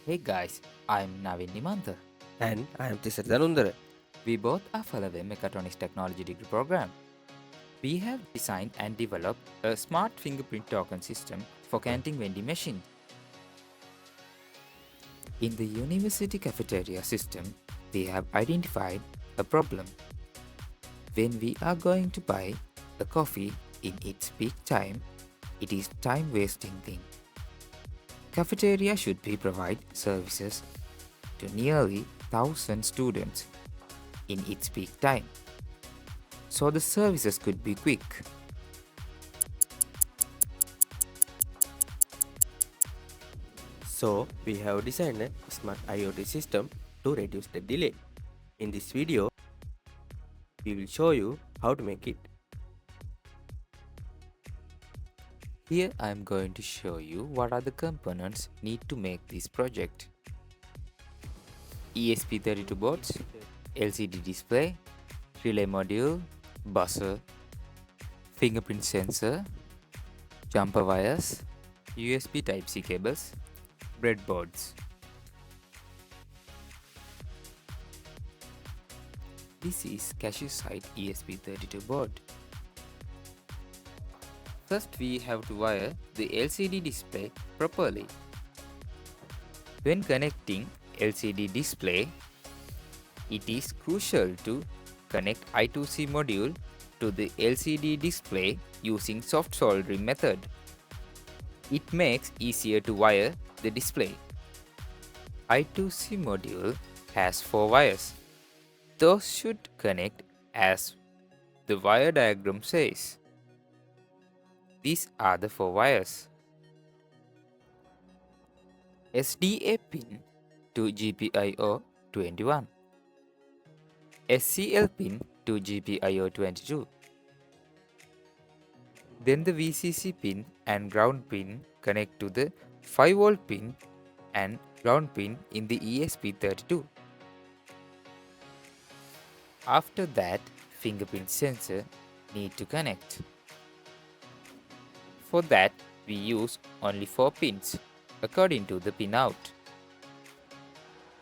Hey guys, I'm Navin Nimantha. And I am Tisar Danundara. We both are following Mechatronics Technology degree program. We have designed and developed a smart fingerprint token system for canteen vending machine. In the university cafeteria system, we have identified a problem. When we are going to buy a coffee in its peak time, it is time wasting thing. Cafeteria should be provide services to nearly 1000 students in its peak time, so the services could be quick. So, we have designed a smart IoT system to reduce the delay. In this video, we will show you how to make it. Here I am going to show you what are the components need to make this project. ESP32 boards, LCD display, relay module, buzzer, fingerprint sensor, jumper wires, USB Type-C cables, breadboards. This is cashier side ESP32 board. First we have to wire the LCD display properly. When connecting LCD display, it is crucial to connect I2C module to the LCD display using soft soldering method. It makes easier to wire the display. I2C module has 4 wires. Those should connect as the wire diagram says. These are the 4 wires. SDA pin to GPIO 21. SCL pin to GPIO 22. Then the VCC pin and ground pin connect to the 5V pin and ground pin in the ESP32. After that, fingerprint sensor need to connect. For that, we use only 4 pins according to the pin out.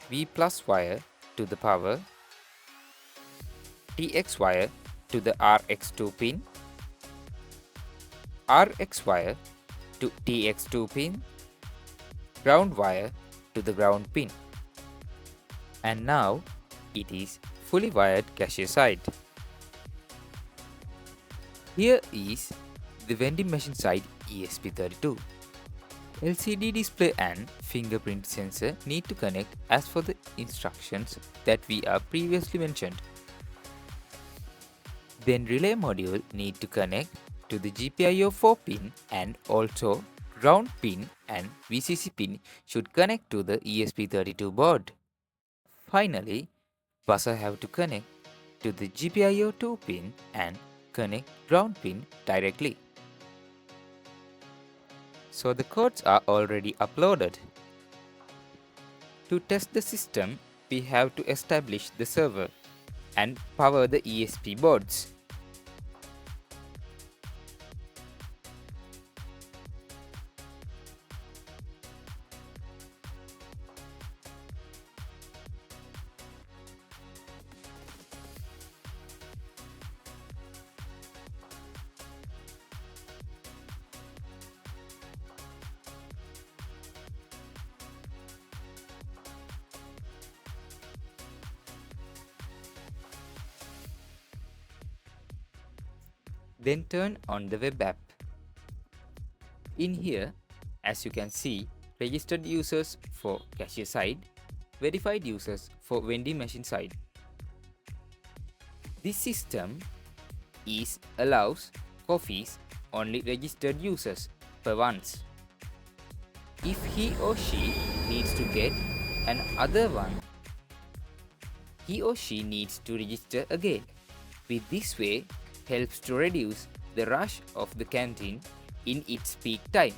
V plus wire to the power, TX wire to the RX2 pin, RX wire to TX2 pin, ground wire to the ground pin. And now it is fully wired cashier side. Here is the vending machine side ESP32. LCD display and fingerprint sensor need to connect as per the instructions that we are previously mentioned. Then relay module need to connect to the GPIO 4 pin, and also ground pin and VCC pin should connect to the ESP32 board. Finally, buzzer have to connect to the GPIO 2 pin and connect ground pin directly. So the codes are already uploaded. To test the system, we have to establish the server and power the ESP boards. Then turn on the web app. In here, as you can see, registered users for cashier side, verified users for vending machine side. This system allows coffees only registered users per once. If he or she needs to get another one, he or she needs to register again. With this way, helps to reduce the rush of the canteen in its peak time.